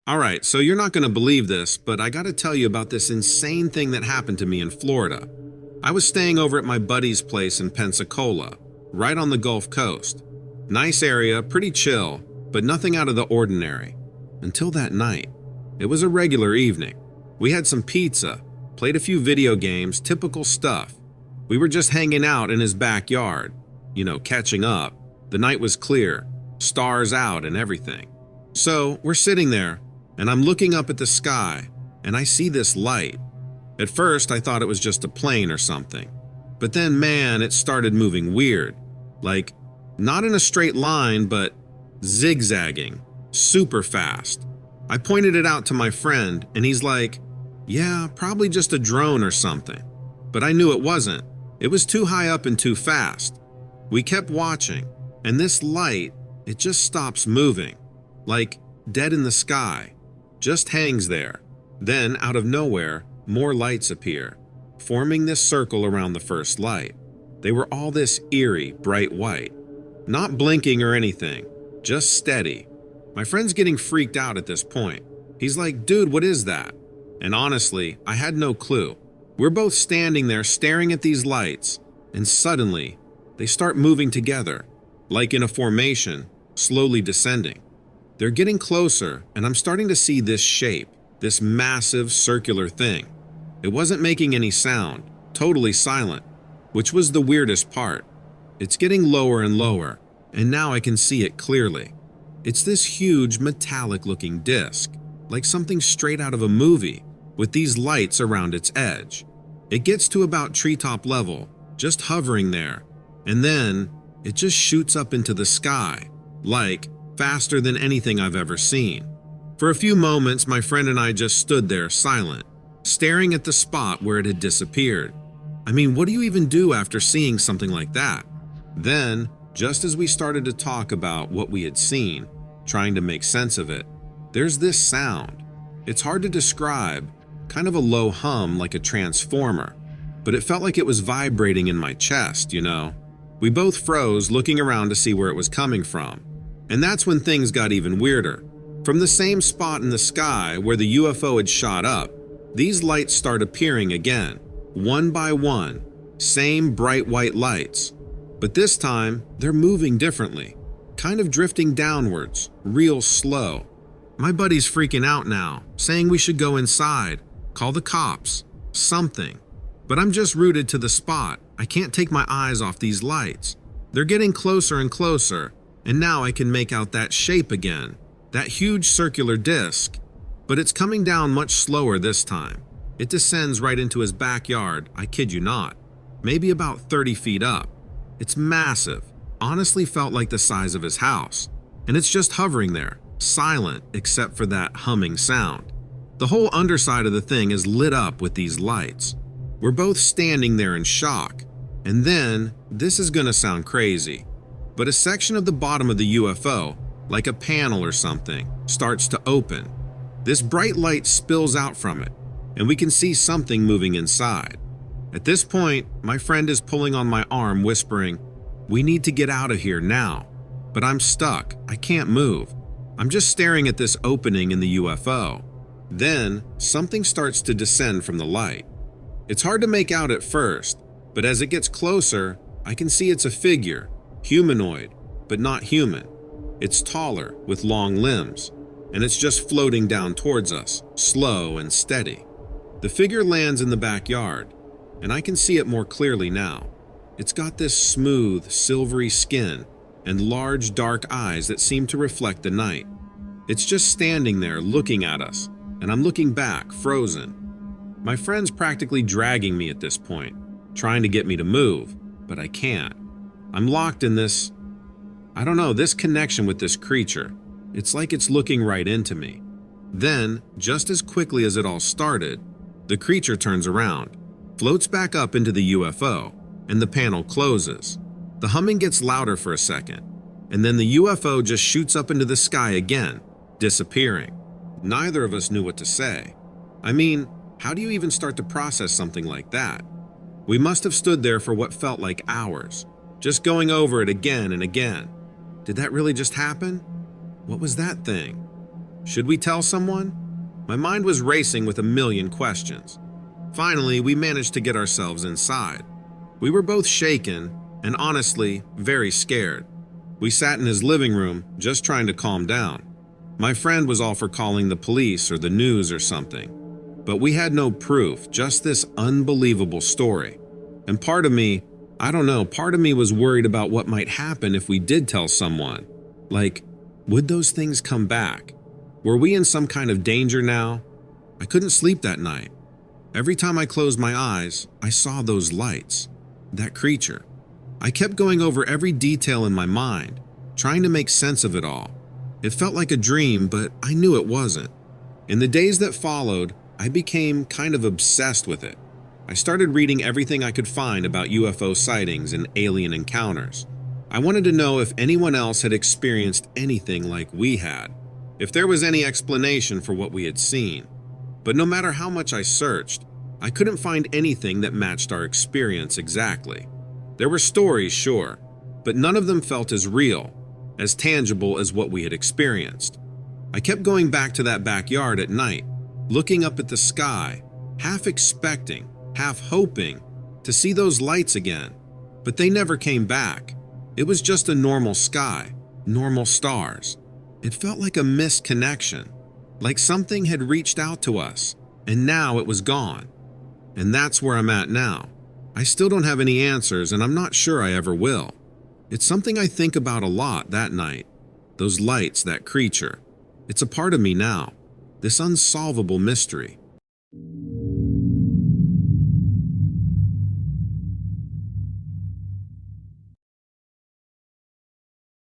Alright, so you're not going to believe this, but I gotta tell you about this insane thing that happened to me in Florida. I was staying over at my buddy's place in Pensacola, right on the Gulf Coast. Nice area, pretty chill, but nothing out of the ordinary. Until that night. It was a regular evening. We had some pizza, played a few video games, typical stuff. We were just hanging out in his backyard, catching up. The night was clear, stars out and everything. So we're sitting there, and I'm looking up at the sky, and I see this light. At first, I thought it was just a plane or something. But then, man, it started moving weird. Like, not in a straight line, but zigzagging, super fast. I pointed it out to my friend, and he's like, yeah, probably just a drone or something. But I knew it wasn't. It was too high up and too fast. We kept watching, and this light, it just stops moving. Like, dead in the sky. Just hangs there. Then, out of nowhere, more lights appear, forming this circle around the first light. They were all this eerie, bright white. Not blinking or anything, just steady. My friend's getting freaked out at this point. He's like, dude, what is that? And honestly, I had no clue. We're both standing there staring at these lights, and suddenly, they start moving together, like in a formation, slowly descending. They're getting closer, and I'm starting to see this shape, this massive circular thing. It wasn't making any sound, totally silent, which was the weirdest part. It's getting lower and lower, and now I can see it clearly. It's this huge metallic-looking disc, like something straight out of a movie, with these lights around its edge. It gets to about treetop level, just hovering there, and then it just shoots up into the sky, like faster than anything I've ever seen. For a few moments, my friend and I just stood there silent, staring at the spot where it had disappeared. I mean, what do you even do after seeing something like that? Then, just as we started to talk about what we had seen, trying to make sense of it, there's this sound. It's hard to describe, kind of a low hum like a transformer, but it felt like it was vibrating in my chest, We both froze, looking around to see where it was coming from. And that's when things got even weirder. From the same spot in the sky where the UFO had shot up, these lights start appearing again, one by one, same bright white lights. But this time, they're moving differently, kind of drifting downwards, real slow. My buddy's freaking out now, saying we should go inside, call the cops, something. But I'm just rooted to the spot. I can't take my eyes off these lights. They're getting closer and closer, and now I can make out that shape again, that huge circular disc. But it's coming down much slower this time. It descends right into his backyard, I kid you not, maybe about 30 feet up. It's massive, honestly felt like the size of his house. And it's just hovering there, silent except for that humming sound. The whole underside of the thing is lit up with these lights. We're both standing there in shock. And then, this is gonna sound crazy, but a section of the bottom of the UFO, like a panel or something, starts to open. This bright light spills out from it, and we can see something moving inside. At this point, my friend is pulling on my arm, whispering, "We need to get out of here now." But I'm stuck. I can't move. I'm just staring at this opening in the UFO. Then, something starts to descend from the light. It's hard to make out at first, but as it gets closer, I can see it's a figure, humanoid, but not human. It's taller, with long limbs, and it's just floating down towards us, slow and steady. The figure lands in the backyard, and I can see it more clearly now. It's got this smooth, silvery skin and large, dark eyes that seem to reflect the night. It's just standing there looking at us, and I'm looking back, frozen. My friend's practically dragging me at this point, trying to get me to move, but I can't. I'm locked in this connection with this creature. It's like it's looking right into me. Then, just as quickly as it all started, the creature turns around, floats back up into the UFO, and the panel closes. The humming gets louder for a second, and then the UFO just shoots up into the sky again, disappearing. Neither of us knew what to say. I mean, how do you even start to process something like that? We must have stood there for what felt like hours, just going over it again and again. Did that really just happen? What was that thing? Should we tell someone? My mind was racing with a million questions. Finally, we managed to get ourselves inside. We were both shaken and honestly very scared. We sat in his living room, just trying to calm down. My friend was all for calling the police or the news or something. But we had no proof, just this unbelievable story. And part of me, I don't know, part of me was worried about what might happen if we did tell someone. Like, would those things come back? Were we in some kind of danger now? I couldn't sleep that night. Every time I closed my eyes, I saw those lights, that creature. I kept going over every detail in my mind, trying to make sense of it all. It felt like a dream, but I knew it wasn't. In the days that followed, I became kind of obsessed with it. I started reading everything I could find about UFO sightings and alien encounters. I wanted to know if anyone else had experienced anything like we had, if there was any explanation for what we had seen. But no matter how much I searched, I couldn't find anything that matched our experience exactly. There were stories, sure, but none of them felt as real, as tangible as what we had experienced. I kept going back to that backyard at night, looking up at the sky, half expecting, half hoping to see those lights again. But they never came back. It was just a normal sky, normal stars. It felt like a missed connection, like something had reached out to us, and now it was gone. And that's where I'm at now. I still don't have any answers, and I'm not sure I ever will. It's something I think about a lot that night. Those lights, that creature. It's a part of me now. This unsolvable mystery.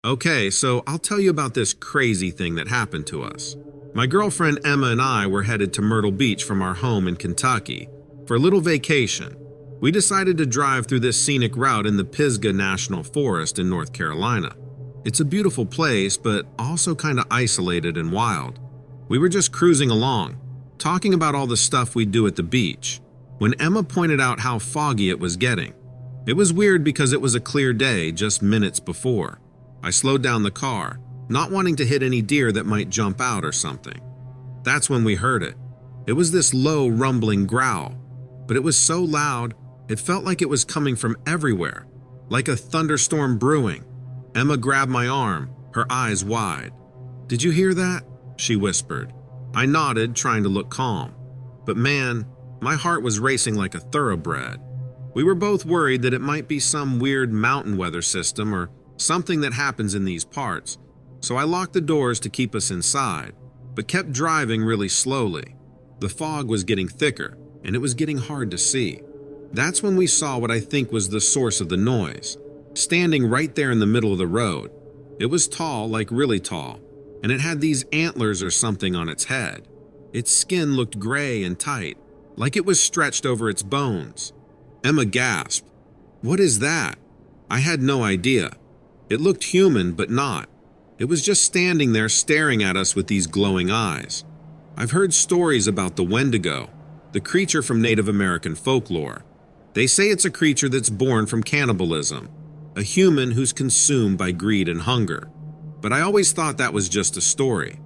Okay, so I'll tell you about this crazy thing that happened to us. My girlfriend Emma and I were headed to Myrtle Beach from our home in Kentucky for a little vacation. We decided to drive through this scenic route in the Pisgah National Forest in North Carolina. It's a beautiful place, but also kind of isolated and wild. We were just cruising along, talking about all the stuff we'd do at the beach, when Emma pointed out how foggy it was getting. It was weird because it was a clear day just minutes before. I slowed down the car, not wanting to hit any deer that might jump out or something. That's when we heard it. It was this low, rumbling growl, but it was so loud, it felt like it was coming from everywhere, like a thunderstorm brewing. Emma grabbed my arm, her eyes wide. "Did you hear that?" she whispered. I nodded, trying to look calm. But man, my heart was racing like a thoroughbred. We were both worried that it might be some weird mountain weather system or something that happens in these parts, so I locked the doors to keep us inside, but kept driving really slowly. The fog was getting thicker, and it was getting hard to see. That's when we saw what I think was the source of the noise, standing right there in the middle of the road. It was tall, like really tall, and it had these antlers or something on its head. Its skin looked gray and tight, like it was stretched over its bones. Emma gasped. "What is that?" I had no idea. It looked human, but not. It was just standing there staring at us with these glowing eyes. I've heard stories about the Wendigo, the creature from Native American folklore. They say it's a creature that's born from cannibalism, a human who's consumed by greed and hunger. But I always thought that was just a story.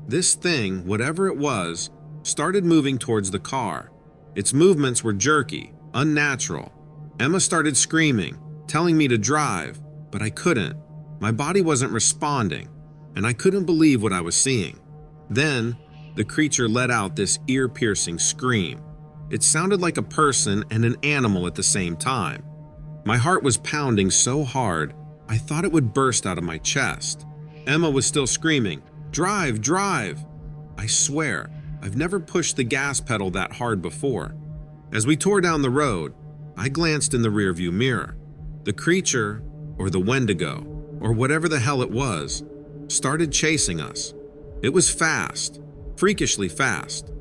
This thing, whatever it was, started moving towards the car. Its movements were jerky, unnatural. Emma started screaming, telling me to drive, but I couldn't. My body wasn't responding, and I couldn't believe what I was seeing. Then, the creature let out this ear-piercing scream. It sounded like a person and an animal at the same time. My heart was pounding so hard, I thought it would burst out of my chest. Emma was still screaming, "Drive, drive!" I swear, I've never pushed the gas pedal that hard before. As we tore down the road, I glanced in the rearview mirror. The creature, or the Wendigo, or whatever the hell it was, started chasing us. It was fast, freakishly fast.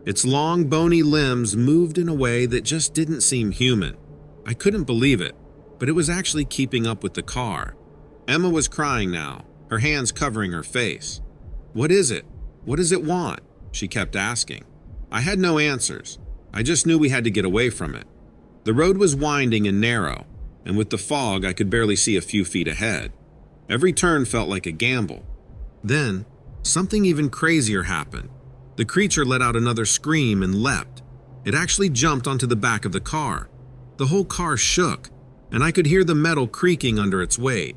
Its long, bony limbs moved in a way that just didn't seem human. I couldn't believe it, but it was actually keeping up with the car. Emma was crying now, her hands covering her face. "What is it? What does it want?" she kept asking. I had no answers. I just knew we had to get away from it. The road was winding and narrow, and with the fog, I could barely see a few feet ahead. Every turn felt like a gamble. Then, something even crazier happened. The creature let out another scream and leapt. It actually jumped onto the back of the car. The whole car shook, and I could hear the metal creaking under its weight.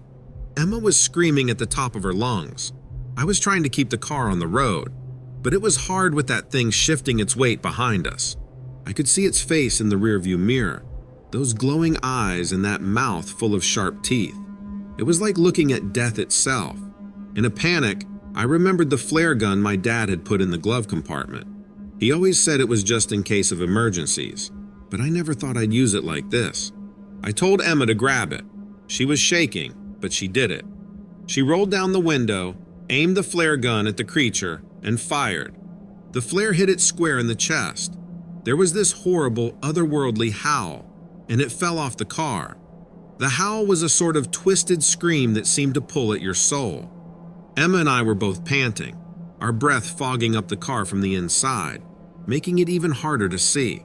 Emma was screaming at the top of her lungs. I was trying to keep the car on the road, but it was hard with that thing shifting its weight behind us. I could see its face in the rearview mirror, those glowing eyes and that mouth full of sharp teeth. It was like looking at death itself. In a panic, I remembered the flare gun my dad had put in the glove compartment. He always said it was just in case of emergencies, but I never thought I'd use it like this. I told Emma to grab it. She was shaking, but she did it. She rolled down the window, aimed the flare gun at the creature, and fired. The flare hit it square in the chest. There was this horrible, otherworldly howl, and it fell off the car. The howl was a sort of twisted scream that seemed to pull at your soul. Emma and I were both panting, our breath fogging up the car from the inside, making it even harder to see.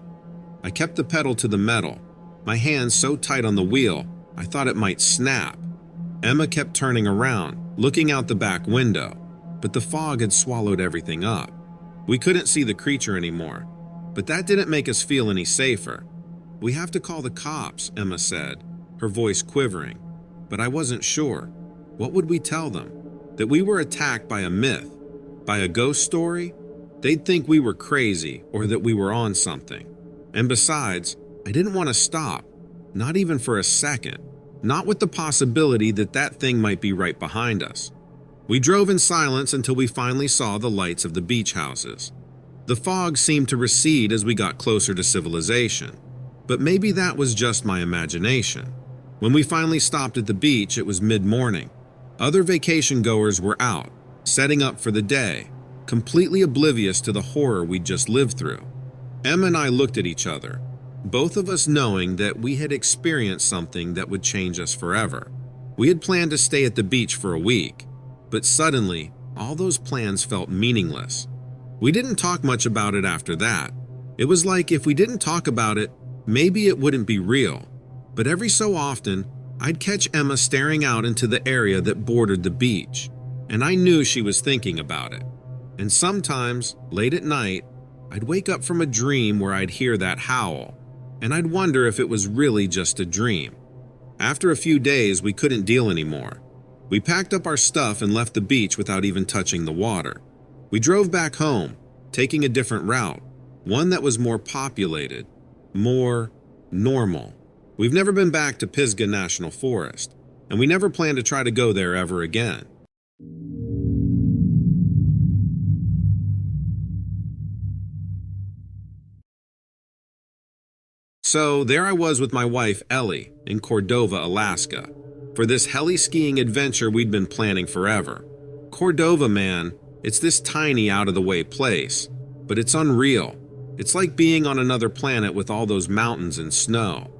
I kept the pedal to the metal, my hands so tight on the wheel I thought it might snap. Emma kept turning around, looking out the back window, but the fog had swallowed everything up. We couldn't see the creature anymore, but that didn't make us feel any safer. "We have to call the cops," Emma said, her voice quivering. But I wasn't sure. What would we tell them? That we were attacked by a myth? By a ghost story? They'd think we were crazy or that we were on something. And besides, I didn't want to stop, not even for a second, not with the possibility that that thing might be right behind us. We drove in silence until we finally saw the lights of the beach houses. The fog seemed to recede as we got closer to civilization, but maybe that was just my imagination. When we finally stopped at the beach, it was mid-morning. Other vacation goers were out, setting up for the day, completely oblivious to the horror we'd just lived through. Emma and I looked at each other, both of us knowing that we had experienced something that would change us forever. We had planned to stay at the beach for a week, but suddenly, all those plans felt meaningless. We didn't talk much about it after that. It was like if we didn't talk about it, maybe it wouldn't be real. But every so often, I'd catch Emma staring out into the area that bordered the beach, and I knew she was thinking about it. And sometimes, late at night, I'd wake up from a dream where I'd hear that howl, and I'd wonder if it was really just a dream. After a few days, we couldn't deal anymore. We packed up our stuff and left the beach without even touching the water. We drove back home, taking a different route, one that was more populated, more normal. We've never been back to Pisgah National Forest, and we never plan to try to go there ever again. So there I was with my wife, Ellie, in Cordova, Alaska, for this heli-skiing adventure we'd been planning forever. Cordova, man, it's this tiny, out-of-the-way place, but it's unreal. It's like being on another planet with all those mountains and snow.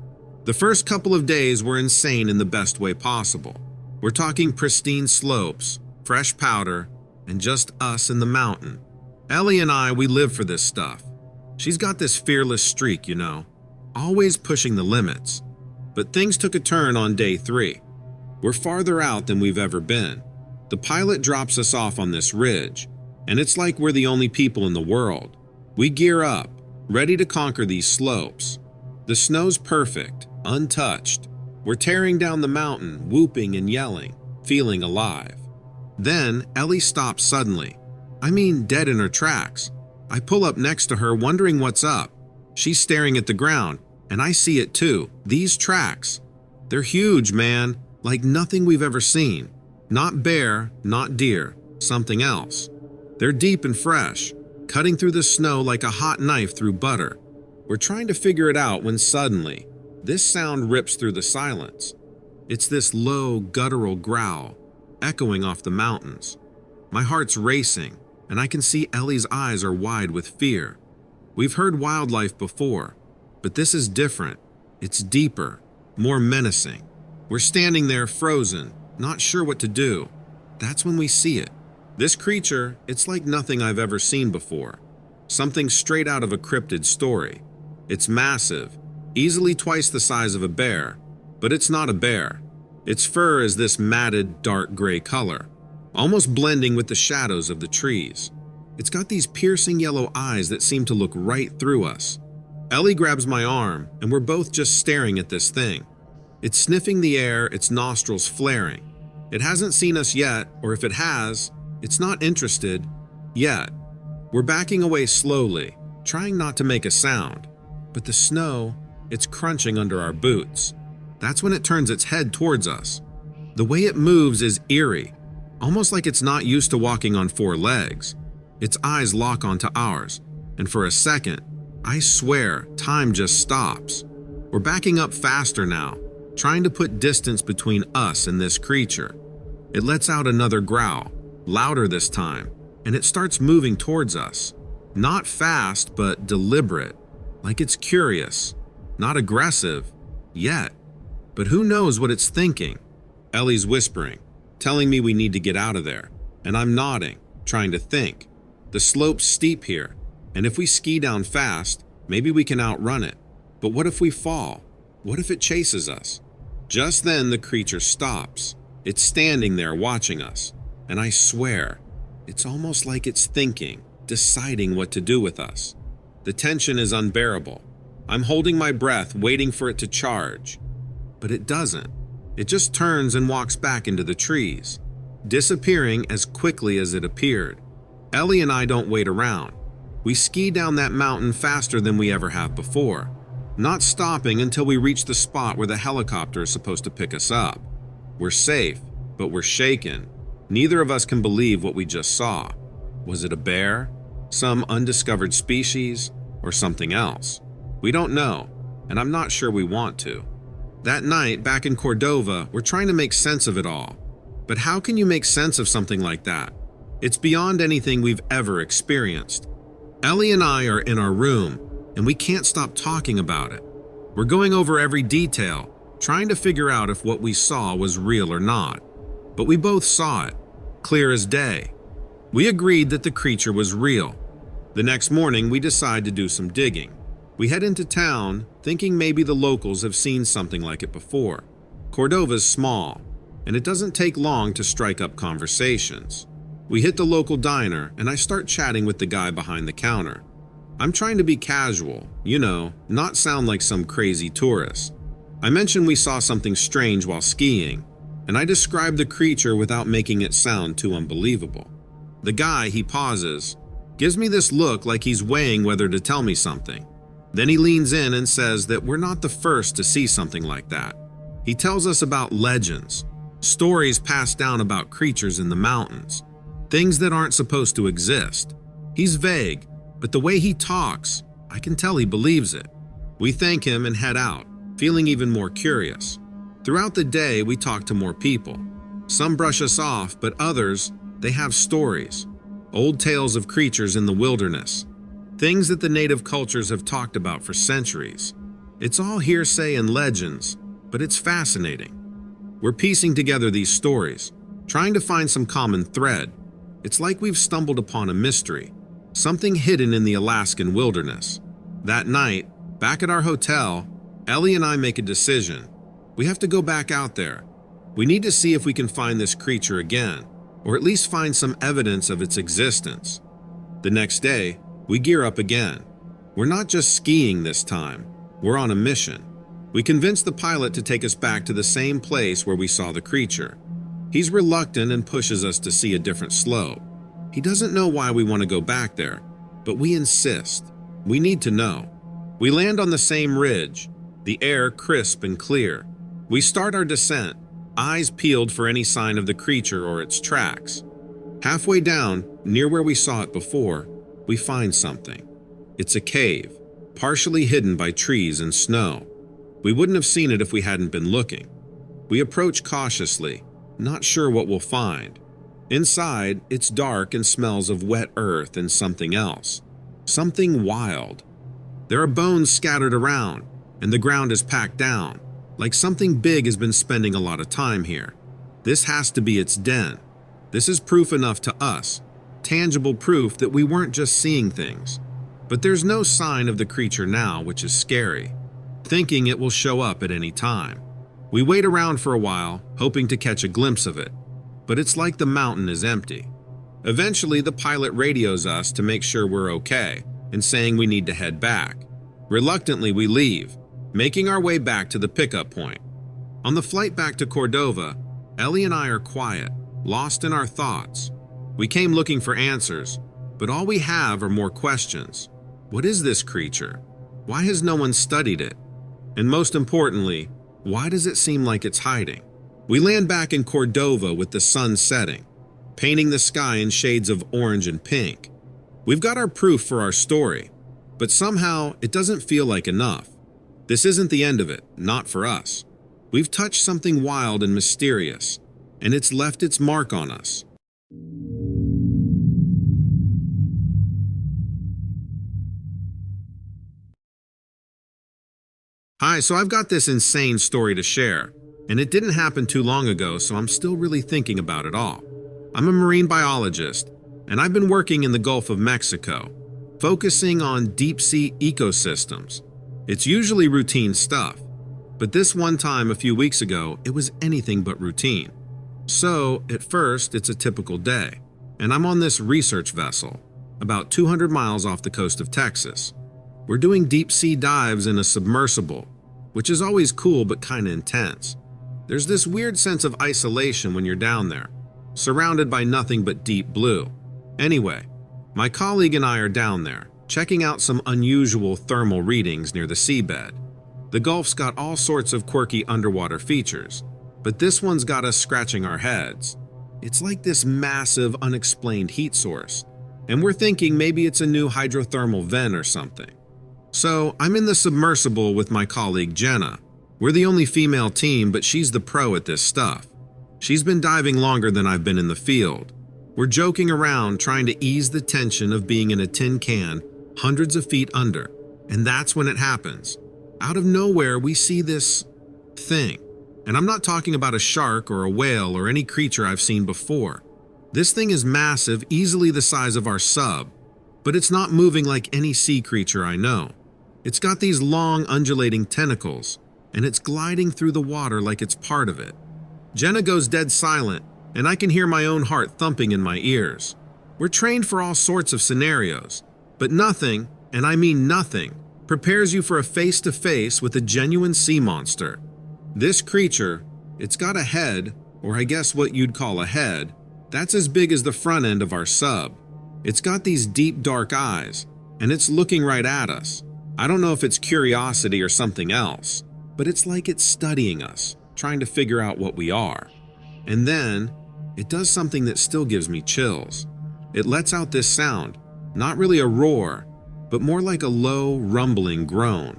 The first couple of days were insane in the best way possible. We're talking pristine slopes, fresh powder, and just us and the mountain. Ellie and I, we live for this stuff. She's got this fearless streak, you know, always pushing the limits. But things took a turn on day 3. We're farther out than we've ever been. The pilot drops us off on this ridge, and it's like we're the only people in the world. We gear up, ready to conquer these slopes. The snow's perfect, untouched. We're tearing down the mountain, whooping and yelling, feeling alive. Then Ellie stops suddenly. I mean, dead in her tracks. I pull up next to her, wondering what's up. She's staring at the ground, and I see it too. These tracks. They're huge, man, like nothing we've ever seen. Not bear, not deer, something else. They're deep and fresh, cutting through the snow like a hot knife through butter. We're trying to figure it out when suddenly, this sound rips through the silence. It's this low, guttural growl, echoing off the mountains. My heart's racing, and I can see Ellie's eyes are wide with fear. We've heard wildlife before, but this is different. It's deeper, more menacing. We're standing there frozen, not sure what to do. That's when we see it. This creature, it's like nothing I've ever seen before. Something straight out of a cryptid story. It's massive, easily twice the size of a bear, but it's not a bear. Its fur is this matted, dark gray color, almost blending with the shadows of the trees. It's got these piercing yellow eyes that seem to look right through us. Ellie grabs my arm, and we're both just staring at this thing. It's sniffing the air, its nostrils flaring. It hasn't seen us yet, or if it has, it's not interested yet. We're backing away slowly, trying not to make a sound. But the snow, it's crunching under our boots. That's when it turns its head towards us. The way it moves is eerie, almost like it's not used to walking on four legs. Its eyes lock onto ours, and for a second, I swear, time just stops. We're backing up faster now, trying to put distance between us and this creature. It lets out another growl, louder this time, and it starts moving towards us. Not fast, but deliberate, like it's curious. Not aggressive, yet. But who knows what it's thinking? Ellie's whispering, telling me we need to get out of there, and I'm nodding, trying to think. The slope's steep here, and if we ski down fast, maybe we can outrun it. But what if we fall? What if it chases us? Just then, the creature stops. It's standing there watching us, and I swear, it's almost like it's thinking, deciding what to do with us. The tension is unbearable. I'm holding my breath, waiting for it to charge. But it doesn't. It just turns and walks back into the trees, disappearing as quickly as it appeared. Ellie and I don't wait around. We ski down that mountain faster than we ever have before, not stopping until we reach the spot where the helicopter is supposed to pick us up. We're safe, but we're shaken. Neither of us can believe what we just saw. Was it a bear, some undiscovered species, or something else? We don't know, and I'm not sure we want to. That night, back in Cordova, we're trying to make sense of it all. But how can you make sense of something like that? It's beyond anything we've ever experienced. Ellie and I are in our room, and we can't stop talking about it. We're going over every detail, trying to figure out if what we saw was real or not. But we both saw it, clear as day. We agreed that the creature was real. The next morning, we decide to do some digging. We head into town, thinking maybe the locals have seen something like it before. Cordova's small, and it doesn't take long to strike up conversations. We hit the local diner, and I start chatting with the guy behind the counter. I'm trying to be casual, not sound like some crazy tourist. I mention we saw something strange while skiing, and I describe the creature without making it sound too unbelievable. The guy, he pauses, gives me this look like he's weighing whether to tell me something. Then he leans in and says that we're not the first to see something like that. He tells us about legends, stories passed down about creatures in the mountains, things that aren't supposed to exist. He's vague, but the way he talks, I can tell he believes it. We thank him and head out, feeling even more curious. Throughout the day, we talk to more people. Some brush us off, but others, they have stories. Old tales of creatures in the wilderness. Things that the native cultures have talked about for centuries. It's all hearsay and legends, but it's fascinating. We're piecing together these stories, trying to find some common thread. It's like we've stumbled upon a mystery, something hidden in the Alaskan wilderness. That night, back at our hotel, Ellie and I make a decision. We have to go back out there. We need to see if we can find this creature again, or at least find some evidence of its existence. The next day, we gear up again. We're not just skiing this time, we're on a mission. We convince the pilot to take us back to the same place where we saw the creature. He's reluctant and pushes us to see a different slope. He doesn't know why we want to go back there, but we insist. We need to know. We land on the same ridge, the air crisp and clear. We start our descent, eyes peeled for any sign of the creature or its tracks. Halfway down, near where we saw it before, we find something. It's a cave, partially hidden by trees and snow. We wouldn't have seen it if we hadn't been looking. We approach cautiously, not sure what we'll find. Inside, it's dark and smells of wet earth and something else. Something wild. There are bones scattered around, and the ground is packed down, like something big has been spending a lot of time here. This has to be its den. This is proof enough to us, tangible proof that we weren't just seeing things. But there's no sign of the creature now, which is scary, thinking it will show up at any time. We wait around for a while, hoping to catch a glimpse of it. but it's like the mountain is empty. Eventually, the pilot radios us to make sure we're okay and saying we need to head back. Reluctantly, we leave, making our way back to the pickup point. On the flight back to Cordova, Ellie and I are quiet, lost in our thoughts. We came looking for answers, but all we have are more questions. What is this creature? Why has no one studied it? And most importantly, why does it seem like it's hiding? We land back in Cordova with the sun setting, painting the sky in shades of orange and pink. We've got our proof for our story, but somehow it doesn't feel like enough. This isn't the end of it, not for us. We've touched something wild and mysterious, and it's left its mark on us. Hi, so I've got this insane story to share, and it didn't happen too long ago, so I'm still really thinking about it all. I'm a marine biologist, and I've been working in the Gulf of Mexico, focusing on deep-sea ecosystems. It's usually routine stuff, but this one time a few weeks ago, it was anything but routine. So, at first, it's a typical day, and I'm on this research vessel, about 200 miles off the coast of Texas. We're doing deep-sea dives in a submersible, which is always cool but kinda intense. There's this weird sense of isolation when you're down there, surrounded by nothing but deep blue. Anyway, my colleague and I are down there, checking out some unusual thermal readings near the seabed. The Gulf's got all sorts of quirky underwater features, but this one's got us scratching our heads. It's like this massive, unexplained heat source, and we're thinking maybe it's a new hydrothermal vent or something. So, I'm in the submersible with my colleague Jenna. We're the only female team, but she's the pro at this stuff. She's been diving longer than I've been in the field. We're joking around, trying to ease the tension of being in a tin can hundreds of feet under, and that's when it happens. Out of nowhere, we see this thing. And I'm not talking about a shark or a whale or any creature I've seen before. This thing is massive, easily the size of our sub, but it's not moving like any sea creature I know. It's got these long, undulating tentacles, and it's gliding through the water like it's part of it. Jenna goes dead silent, and I can hear my own heart thumping in my ears. We're trained for all sorts of scenarios, but nothing, and I mean nothing, prepares you for a face-to-face with a genuine sea monster. This creature, it's got a head, or I guess what you'd call a head, that's as big as the front end of our sub. It's got these deep, dark eyes, and it's looking right at us. I don't know if it's curiosity or something else, but it's like it's studying us, trying to figure out what we are. And then, it does something that still gives me chills. It lets out this sound, not really a roar, but more like a low, rumbling groan.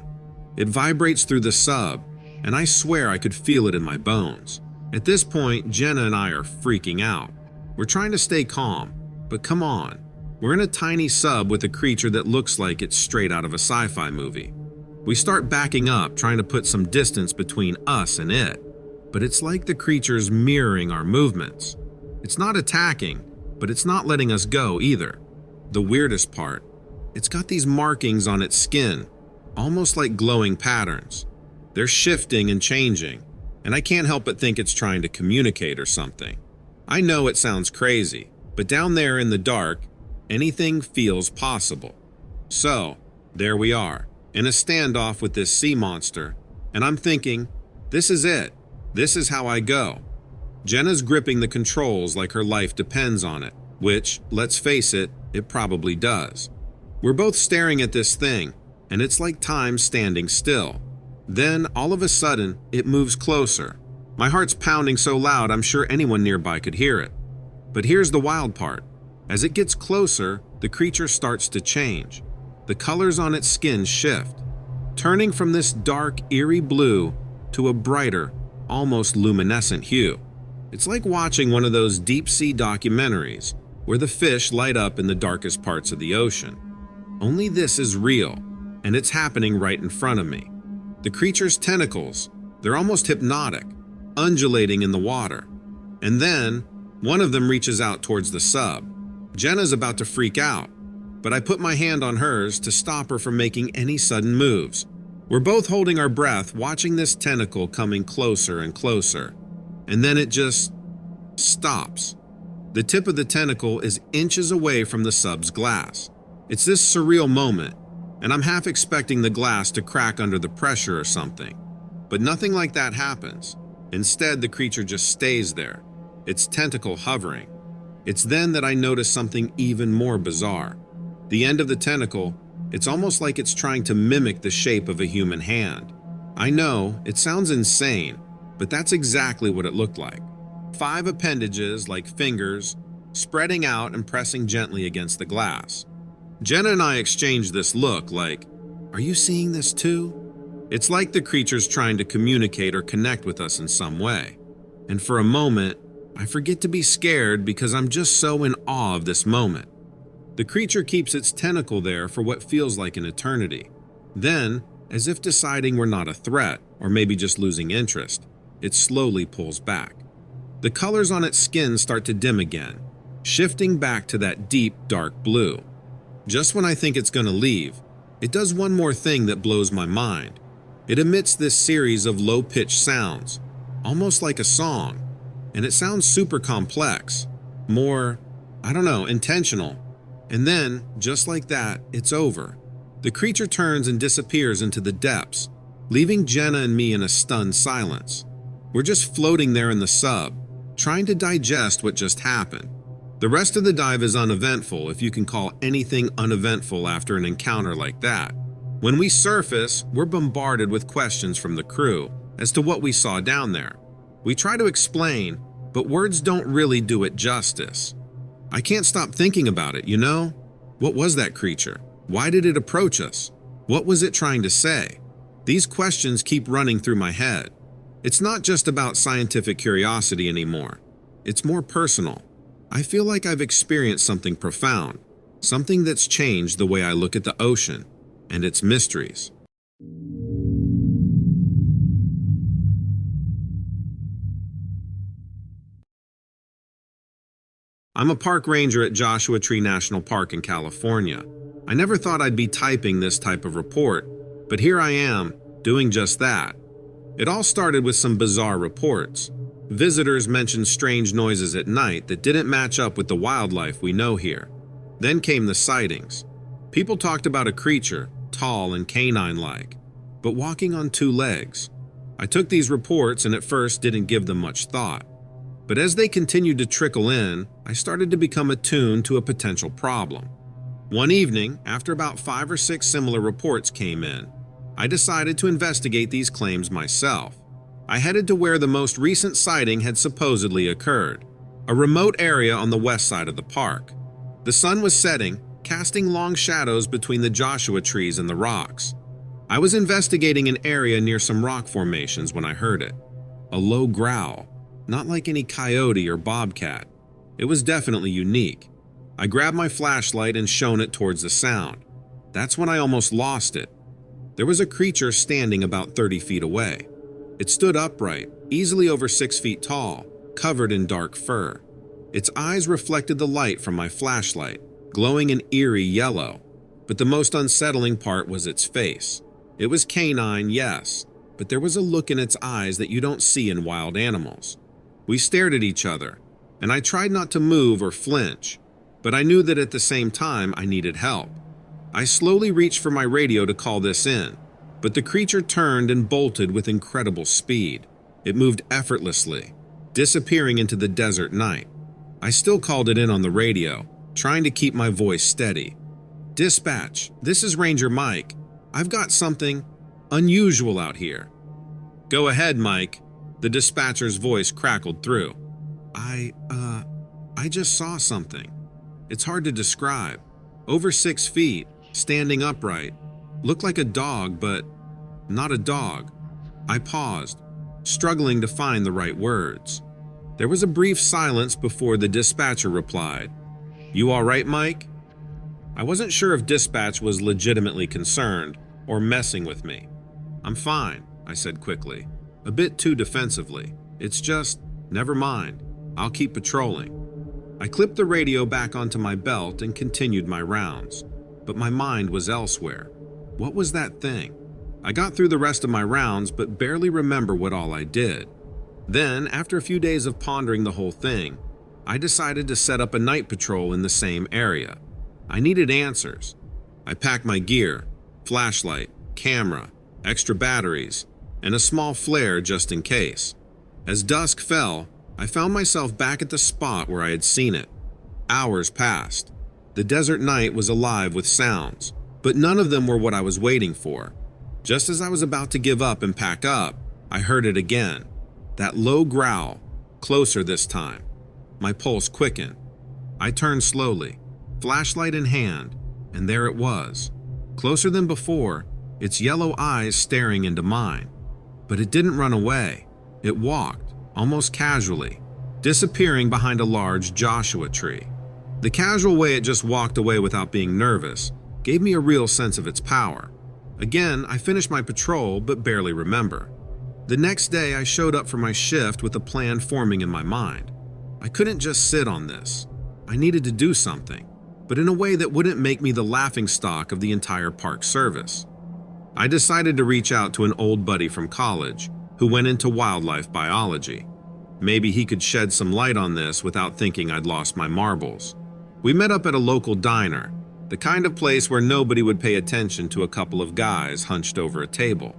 It vibrates through the sub, and I swear I could feel it in my bones. At this point, Jenna and I are freaking out. We're trying to stay calm, but come on. We're in a tiny sub with a creature that looks like it's straight out of a sci-fi movie. We start backing up, trying to put some distance between us and it, but it's like the creature's mirroring our movements. It's not attacking, but it's not letting us go either. The weirdest part, it's got these markings on its skin, almost like glowing patterns. They're shifting and changing, and I can't help but think it's trying to communicate or something. I know it sounds crazy, but down there in the dark, anything feels possible. So, there we are, in a standoff with this sea monster, and I'm thinking, this is it. This is how I go. Jenna's gripping the controls like her life depends on it, which, let's face it, it probably does. We're both staring at this thing, and it's like time standing still. Then, all of a sudden, it moves closer. My heart's pounding so loud I'm sure anyone nearby could hear it. But here's the wild part. As it gets closer, the creature starts to change. The colors on its skin shift, turning from this dark, eerie blue to a brighter, almost luminescent hue. It's like watching one of those deep-sea documentaries where the fish light up in the darkest parts of the ocean. Only this is real, and it's happening right in front of me. The creature's tentacles, they're almost hypnotic, undulating in the water. And then, one of them reaches out towards the sub. Jenna's about to freak out, but I put my hand on hers to stop her from making any sudden moves. We're both holding our breath, watching this tentacle coming closer and closer. And then it just stops. The tip of the tentacle is inches away from the sub's glass. It's this surreal moment, and I'm half expecting the glass to crack under the pressure or something. But nothing like that happens. Instead, the creature just stays there, its tentacle hovering. It's then that I notice something even more bizarre. The end of the tentacle, it's almost like it's trying to mimic the shape of a human hand. I know, it sounds insane, but that's exactly what it looked like. 5 appendages, like fingers, spreading out and pressing gently against the glass. Jenna and I exchanged this look like, "Are you seeing this too?" It's like the creature's trying to communicate or connect with us in some way. And for a moment, I forget to be scared because I'm just so in awe of this moment. The creature keeps its tentacle there for what feels like an eternity. Then, as if deciding we're not a threat, or maybe just losing interest, it slowly pulls back. The colors on its skin start to dim again, shifting back to that deep, dark blue. Just when I think it's going to leave, it does one more thing that blows my mind. It emits this series of low-pitched sounds, almost like a song, and it sounds super complex, more, intentional. And then, just like that, it's over. The creature turns and disappears into the depths, leaving Jenna and me in a stunned silence. We're just floating there in the sub, trying to digest what just happened. The rest of the dive is uneventful, if you can call anything uneventful after an encounter like that. When we surface, we're bombarded with questions from the crew as to what we saw down there. We try to explain, but words don't really do it justice. I can't stop thinking about it, you know? What was that creature? Why did it approach us? What was it trying to say? These questions keep running through my head. It's not just about scientific curiosity anymore. It's more personal. I feel like I've experienced something profound, something that's changed the way I look at the ocean and its mysteries. I'm a park ranger at Joshua Tree National Park in California. I never thought I'd be typing this type of report, but here I am, doing just that. It all started with some bizarre reports. Visitors mentioned strange noises at night that didn't match up with the wildlife we know here. Then came the sightings. People talked about a creature, tall and canine-like, but walking on 2 legs. I took these reports and at first didn't give them much thought. But as they continued to trickle in, I started to become attuned to a potential problem. One evening, after about 5 or 6 similar reports came in, I decided to investigate these claims myself. I headed to where the most recent sighting had supposedly occurred, a remote area on the west side of the park. The sun was setting, casting long shadows between the Joshua trees and the rocks. I was investigating an area near some rock formations when I heard it. A low growl, not like any coyote or bobcat. It was definitely unique. I grabbed my flashlight and shone it towards the sound. That's when I almost lost it. There was a creature standing about 30 feet away. It stood upright, easily over 6 feet tall, covered in dark fur. Its eyes reflected the light from my flashlight, glowing an eerie yellow. But the most unsettling part was its face. It was canine, yes, but there was a look in its eyes that you don't see in wild animals. We stared at each other, and I tried not to move or flinch, but I knew that at the same time I needed help. I slowly reached for my radio to call this in, but the creature turned and bolted with incredible speed. It moved effortlessly, disappearing into the desert night. I still called it in on the radio, trying to keep my voice steady. "Dispatch, this is Ranger Mike. I've got something unusual out here." "Go ahead, Mike." The dispatcher's voice crackled through. I just saw something. It's hard to describe. Over 6 feet, standing upright. Looked like a dog, but not a dog. I paused, struggling to find the right words. There was a brief silence before the dispatcher replied, "You all right, Mike?" I wasn't sure if dispatch was legitimately concerned or messing with me. "I'm fine," I said quickly, a bit too defensively. "It's just, never mind. I'll keep patrolling." I clipped the radio back onto my belt and continued my rounds, but my mind was elsewhere. What was that thing? I got through the rest of my rounds but barely remember what all I did. Then, after a few days of pondering the whole thing, I decided to set up a night patrol in the same area. I needed answers. I packed my gear, flashlight, camera, extra batteries, and a small flare just in case. As dusk fell, I found myself back at the spot where I had seen it. Hours passed. The desert night was alive with sounds, but none of them were what I was waiting for. Just as I was about to give up and pack up, I heard it again. That low growl, closer this time. My pulse quickened. I turned slowly, flashlight in hand, and there it was. Closer than before, its yellow eyes staring into mine. But it didn't run away. It walked, almost casually, disappearing behind a large Joshua tree. The casual way it just walked away without being nervous gave me a real sense of its power. Again, I finished my patrol, but barely remember. The next day, I showed up for my shift with a plan forming in my mind. I couldn't just sit on this. I needed to do something, but in a way that wouldn't make me the laughingstock of the entire park service. I decided to reach out to an old buddy from college who went into wildlife biology. Maybe he could shed some light on this without thinking I'd lost my marbles. We met up at a local diner, the kind of place where nobody would pay attention to a couple of guys hunched over a table.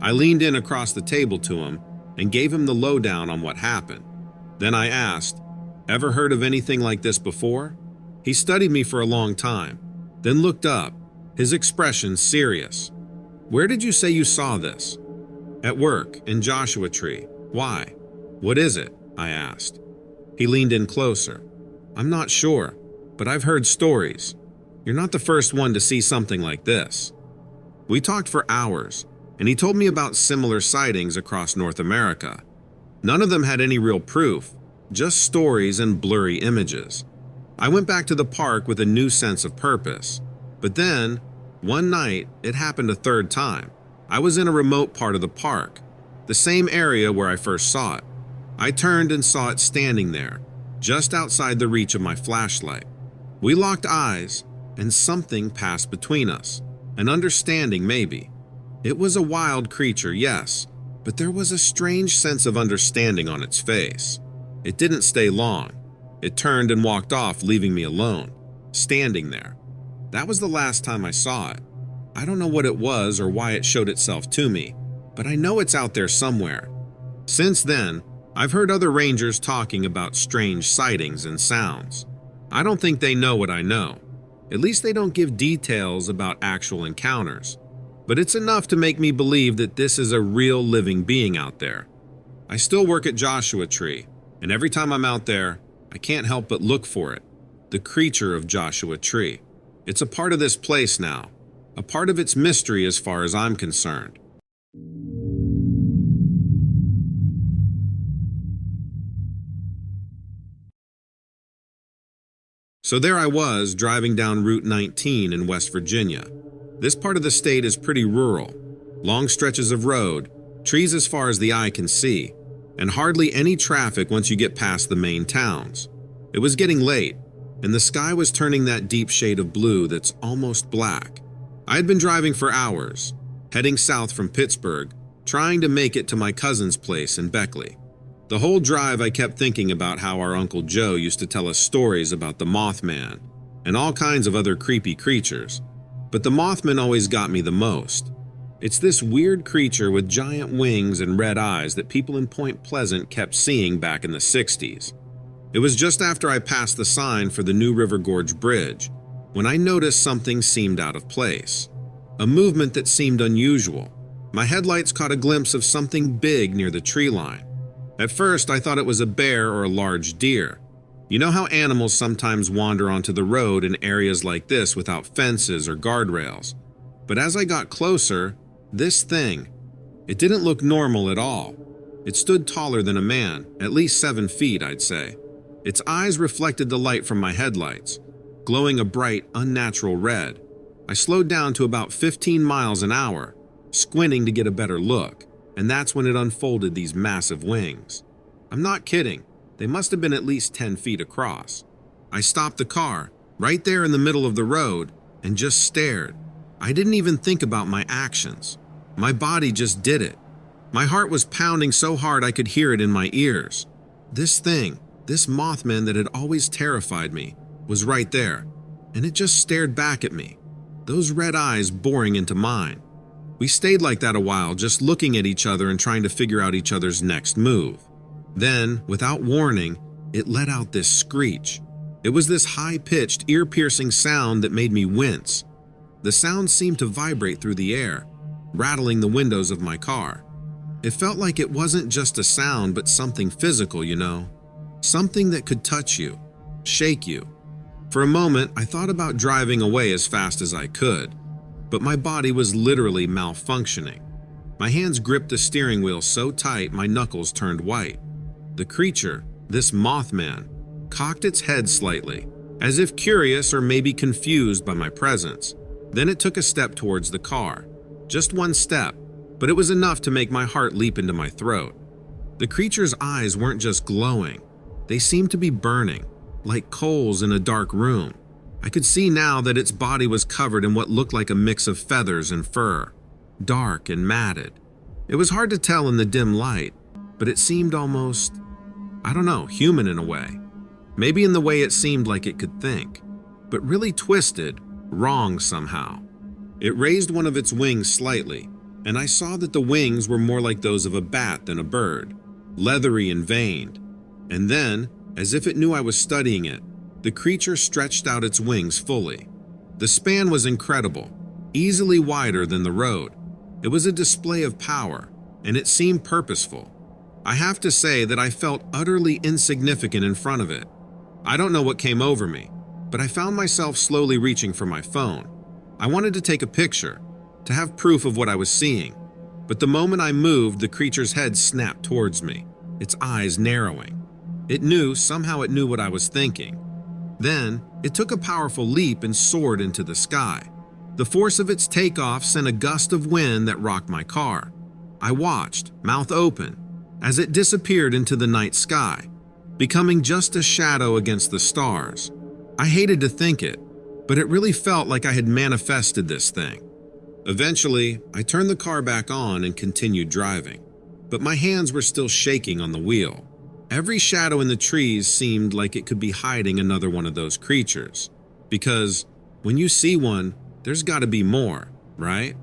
I leaned in across the table to him and gave him the lowdown on what happened. Then I asked, "Ever heard of anything like this before?" He studied me for a long time, then looked up, his expression serious. "Where did you say you saw this?" "At work, in Joshua Tree. Why?" "What is it?" I asked. He leaned in closer. "I'm not sure, but I've heard stories. You're not the first one to see something like this." We talked for hours, and he told me about similar sightings across North America. None of them had any real proof, just stories and blurry images. I went back to the park with a new sense of purpose. But then, one night, it happened a third time. I was in a remote part of the park, the same area where I first saw it. I turned and saw it standing there, just outside the reach of my flashlight. We locked eyes, and something passed between us. An understanding, maybe. It was a wild creature, yes, but there was a strange sense of understanding on its face. It didn't stay long. It turned and walked off, leaving me alone, standing there. That was the last time I saw it. I don't know what it was or why it showed itself to me, but I know it's out there somewhere. Since then, I've heard other rangers talking about strange sightings and sounds. I don't think they know what I know. At least they don't give details about actual encounters. But it's enough to make me believe that this is a real living being out there. I still work at Joshua Tree, and every time I'm out there, I can't help but look for it. The creature of Joshua Tree. It's a part of this place now, a part of its mystery as far as I'm concerned. So there I was, driving down Route 19 in West Virginia. This part of the state is pretty rural. Long stretches of road, trees as far as the eye can see, and hardly any traffic once you get past the main towns. It was getting late, and the sky was turning that deep shade of blue that's almost black. I had been driving for hours, heading south from Pittsburgh, trying to make it to my cousin's place in Beckley. The whole drive I kept thinking about how our Uncle Joe used to tell us stories about the Mothman and all kinds of other creepy creatures. But the Mothman always got me the most. It's this weird creature with giant wings and red eyes that people in Point Pleasant kept seeing back in the 60s. It was just after I passed the sign for the New River Gorge Bridge when I noticed something seemed out of place. A movement that seemed unusual. My headlights caught a glimpse of something big near the tree line. At first, I thought it was a bear or a large deer. You know how animals sometimes wander onto the road in areas like this without fences or guardrails. But as I got closer, this thing, it didn't look normal at all. It stood taller than a man, at least 7 feet, I'd say. Its eyes reflected the light from my headlights, glowing a bright, unnatural red. I slowed down to about 15 miles an hour, squinting to get a better look, and that's when it unfolded these massive wings. I'm not kidding. They must have been at least 10 feet across. I stopped the car, right there in the middle of the road, and just stared. I didn't even think about my actions. My body just did it. My heart was pounding so hard I could hear it in my ears. This thing, this Mothman that had always terrified me, was right there, and it just stared back at me, those red eyes boring into mine. We stayed like that a while, just looking at each other and trying to figure out each other's next move. Then, without warning, it let out this screech. It was this high-pitched, ear-piercing sound that made me wince. The sound seemed to vibrate through the air, rattling the windows of my car. It felt like it wasn't just a sound, but something physical, you know? Something that could touch you, shake you. For a moment, I thought about driving away as fast as I could, but my body was literally malfunctioning. My hands gripped the steering wheel so tight my knuckles turned white. The creature, this Mothman, cocked its head slightly, as if curious or maybe confused by my presence. Then it took a step towards the car. Just one step, but it was enough to make my heart leap into my throat. The creature's eyes weren't just glowing. They seemed to be burning, like coals in a dark room. I could see now that its body was covered in what looked like a mix of feathers and fur, dark and matted. It was hard to tell in the dim light, but it seemed almost, I don't know, human in a way. Maybe in the way it seemed like it could think, but really twisted, wrong somehow. It raised one of its wings slightly, and I saw that the wings were more like those of a bat than a bird, leathery and veined. And then, as if it knew I was studying it, the creature stretched out its wings fully. The span was incredible, easily wider than the road. It was a display of power, and it seemed purposeful. I have to say that I felt utterly insignificant in front of it. I don't know what came over me, but I found myself slowly reaching for my phone. I wanted to take a picture, to have proof of what I was seeing. But the moment I moved, the creature's head snapped towards me, its eyes narrowing. Somehow it knew what I was thinking. Then, it took a powerful leap and soared into the sky. The force of its takeoff sent a gust of wind that rocked my car. I watched, mouth open, as it disappeared into the night sky, becoming just a shadow against the stars. I hated to think it, but it really felt like I had manifested this thing. Eventually, I turned the car back on and continued driving, but my hands were still shaking on the wheel. Every shadow in the trees seemed like it could be hiding another one of those creatures, because when you see one, there's got to be more, right?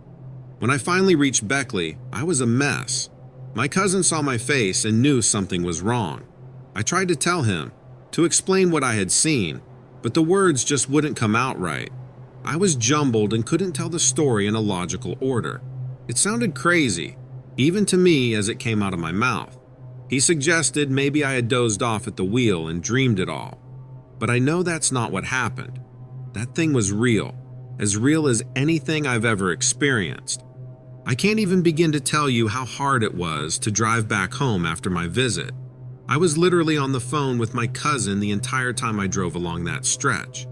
When I finally reached Beckley, I was a mess. My cousin saw my face and knew something was wrong. I tried to tell him, to explain what I had seen, but the words just wouldn't come out right. I was jumbled and couldn't tell the story in a logical order. It sounded crazy, even to me as it came out of my mouth. He suggested maybe I had dozed off at the wheel and dreamed it all. But I know that's not what happened. That thing was real as anything I've ever experienced. I can't even begin to tell you how hard it was to drive back home after my visit. I was literally on the phone with my cousin the entire time I drove along that stretch.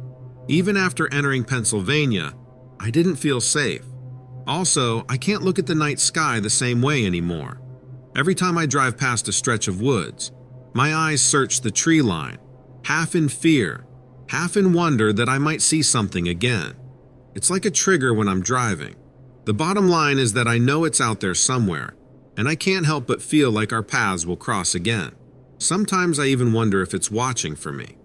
Even after entering Pennsylvania, I didn't feel safe. Also, I can't look at the night sky the same way anymore. Every time I drive past a stretch of woods, my eyes search the tree line, half in fear, half in wonder that I might see something again. It's like a trigger when I'm driving. The bottom line is that I know it's out there somewhere, and I can't help but feel like our paths will cross again. Sometimes I even wonder if it's watching for me.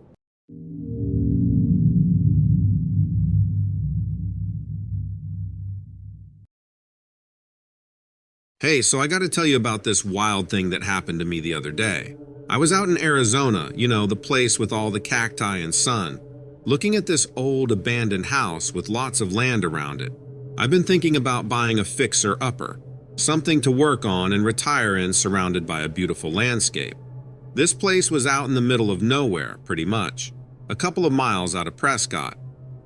Hey, so I gotta tell you about this wild thing that happened to me the other day. I was out in Arizona, the place with all the cacti and sun, looking at this old abandoned house with lots of land around it. I've been thinking about buying a fixer-upper, something to work on and retire in surrounded by a beautiful landscape. This place was out in the middle of nowhere, pretty much, a couple of miles out of Prescott.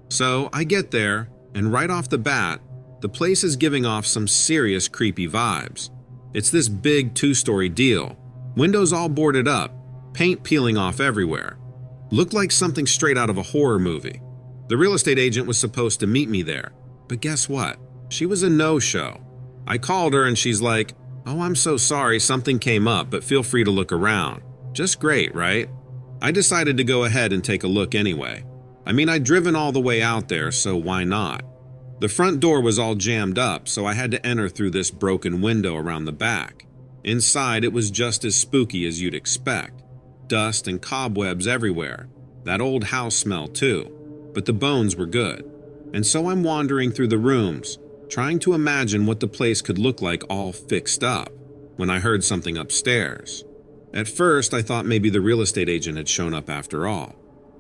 So I get there, and right off the bat, the place is giving off some serious creepy vibes. It's this big 2-story deal, windows all boarded up, paint peeling off everywhere. Looked like something straight out of a horror movie. The real estate agent was supposed to meet me there, but guess what? She was a no-show. I called her and she's like, "Oh, I'm so sorry, something came up, but feel free to look around." Just great, right? I decided to go ahead and take a look anyway. I'd driven all the way out there, so why not? The front door was all jammed up, so I had to enter through this broken window around the back. Inside, it was just as spooky as you'd expect. Dust and cobwebs everywhere. That old house smell too. But the bones were good. And so I'm wandering through the rooms, trying to imagine what the place could look like all fixed up, when I heard something upstairs. At first, I thought maybe the real estate agent had shown up after all.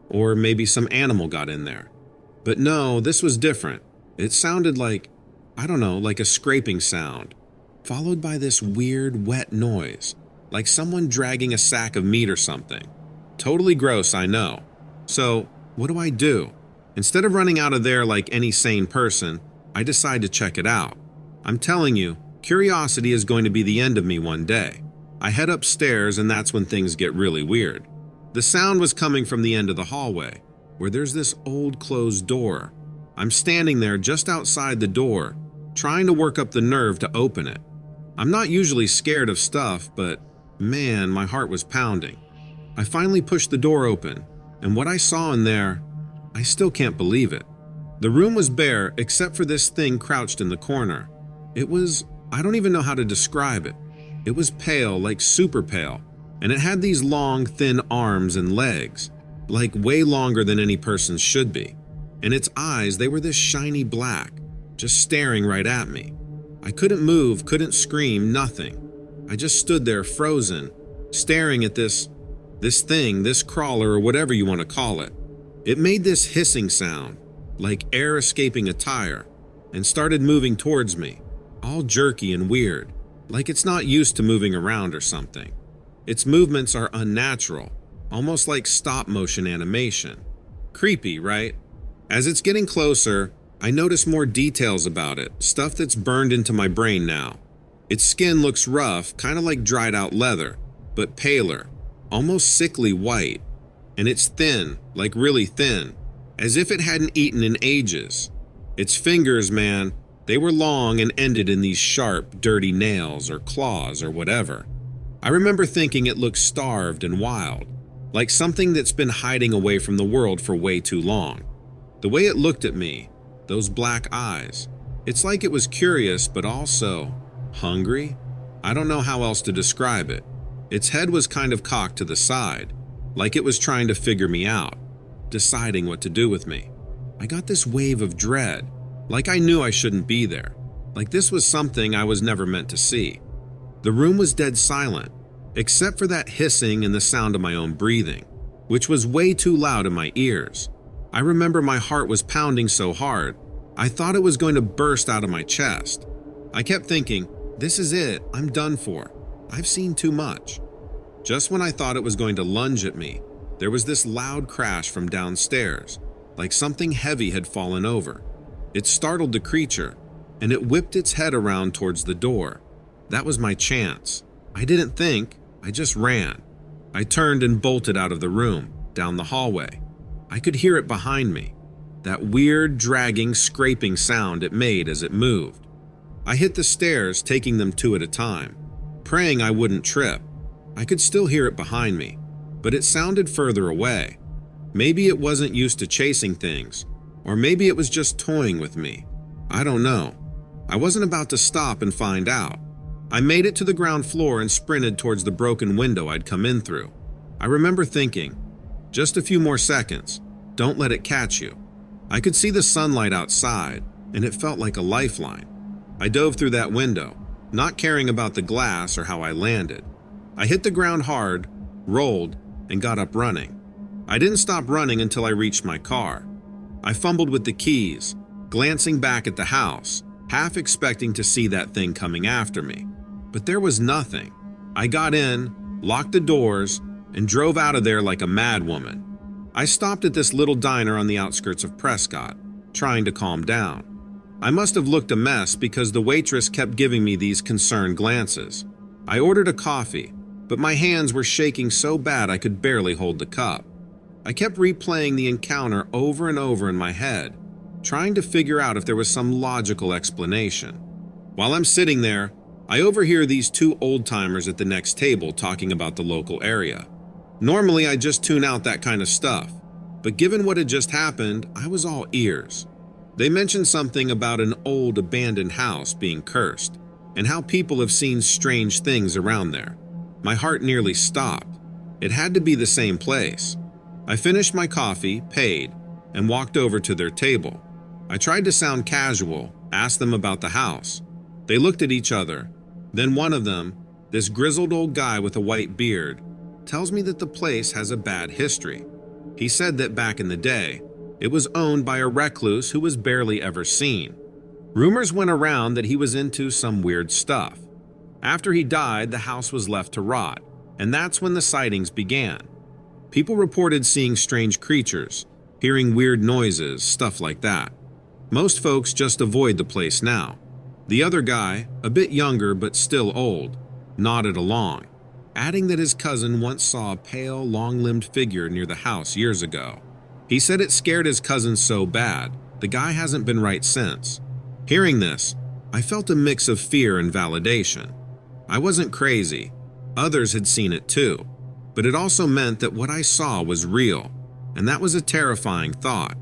Or maybe some animal got in there. But no, this was different. It sounded like, I don't know, like a scraping sound, followed by this weird, wet noise, like someone dragging a sack of meat or something. Totally gross, I know. So, what do? Instead of running out of there like any sane person, I decide to check it out. I'm telling you, curiosity is going to be the end of me one day. I head upstairs, and that's when things get really weird. The sound was coming from the end of the hallway, where there's this old closed door. I'm standing there just outside the door, trying to work up the nerve to open it. I'm not usually scared of stuff, but man, my heart was pounding. I finally pushed the door open, and what I saw in there, I still can't believe it. The room was bare except for this thing crouched in the corner. It was, I don't even know how to describe it. It was pale, like super pale, and it had these long, thin arms and legs, like way longer than any person's should be. And its eyes, they were this shiny black, just staring right at me. I couldn't move, couldn't scream, nothing. I just stood there frozen, staring at this thing, this crawler or whatever you want to call it. It made this hissing sound, like air escaping a tire, and started moving towards me, all jerky and weird, like it's not used to moving around or something. Its movements are unnatural, almost like stop-motion animation. Creepy, right? As it's getting closer, I notice more details about it, stuff that's burned into my brain now. Its skin looks rough, kind of like dried out leather, but paler, almost sickly white. And it's thin, like really thin, as if it hadn't eaten in ages. Its fingers, man, they were long and ended in these sharp, dirty nails or claws or whatever. I remember thinking it looked starved and wild, like something that's been hiding away from the world for way too long. The way it looked at me, those black eyes, it's like it was curious but also hungry? I don't know how else to describe it. Its head was kind of cocked to the side, like it was trying to figure me out, deciding what to do with me. I got this wave of dread, like I knew I shouldn't be there, like this was something I was never meant to see. The room was dead silent, except for that hissing and the sound of my own breathing, which was way too loud in my ears. I remember my heart was pounding so hard, I thought it was going to burst out of my chest. I kept thinking, this is it, I'm done for. I've seen too much. Just when I thought it was going to lunge at me, there was this loud crash from downstairs, like something heavy had fallen over. It startled the creature, and it whipped its head around towards the door. That was my chance. I didn't think, I just ran. I turned and bolted out of the room, down the hallway. I could hear it behind me, that weird, dragging, scraping sound it made as it moved. I hit the stairs, taking them two at a time, praying I wouldn't trip. I could still hear it behind me, but it sounded further away. Maybe it wasn't used to chasing things, or maybe it was just toying with me. I don't know. I wasn't about to stop and find out. I made it to the ground floor and sprinted towards the broken window I'd come in through. I remember thinking, just a few more seconds, don't let it catch you. I could see the sunlight outside, and it felt like a lifeline. I dove through that window, not caring about the glass or how I landed. I hit the ground hard, rolled, and got up running. I didn't stop running until I reached my car. I fumbled with the keys, glancing back at the house, half expecting to see that thing coming after me. But there was nothing. I got in, locked the doors, and drove out of there like a madwoman. I stopped at this little diner on the outskirts of Prescott, trying to calm down. I must have looked a mess because the waitress kept giving me these concerned glances. I ordered a coffee, but my hands were shaking so bad I could barely hold the cup. I kept replaying the encounter over and over in my head, trying to figure out if there was some logical explanation. While I'm sitting there, I overhear these two old-timers at the next table talking about the local area. Normally, I just tune out that kind of stuff, but given what had just happened, I was all ears. They mentioned something about an old abandoned house being cursed, and how people have seen strange things around there. My heart nearly stopped. It had to be the same place. I finished my coffee, paid, and walked over to their table. I tried to sound casual, asked them about the house. They looked at each other. Then one of them, this grizzled old guy with a white beard, tells me that the place has a bad history. He said that back in the day, it was owned by a recluse who was barely ever seen. Rumors went around that he was into some weird stuff. After he died, the house was left to rot, and that's when the sightings began. People reported seeing strange creatures, hearing weird noises, stuff like that. Most folks just avoid the place now. The other guy, a bit younger but still old, nodded along, adding that his cousin once saw a pale, long-limbed figure near the house years ago. He said it scared his cousin so bad, the guy hasn't been right since. Hearing this, I felt a mix of fear and validation. I wasn't crazy. Others had seen it too. But it also meant that what I saw was real, and that was a terrifying thought.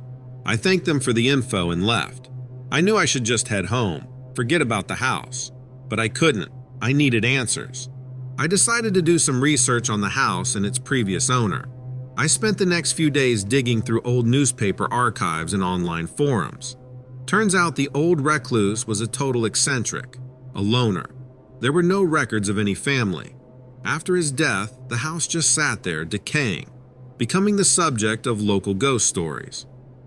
I thanked them for the info and left. I knew I should just head home, forget about the house. But I couldn't. I needed answers. I decided to do some research on the house and its previous owner. I spent the next few days digging through old newspaper archives and online forums. Turns out the old recluse was a total eccentric, a loner. There were no records of any family. After his death, the house just sat there, decaying, becoming the subject of local ghost stories.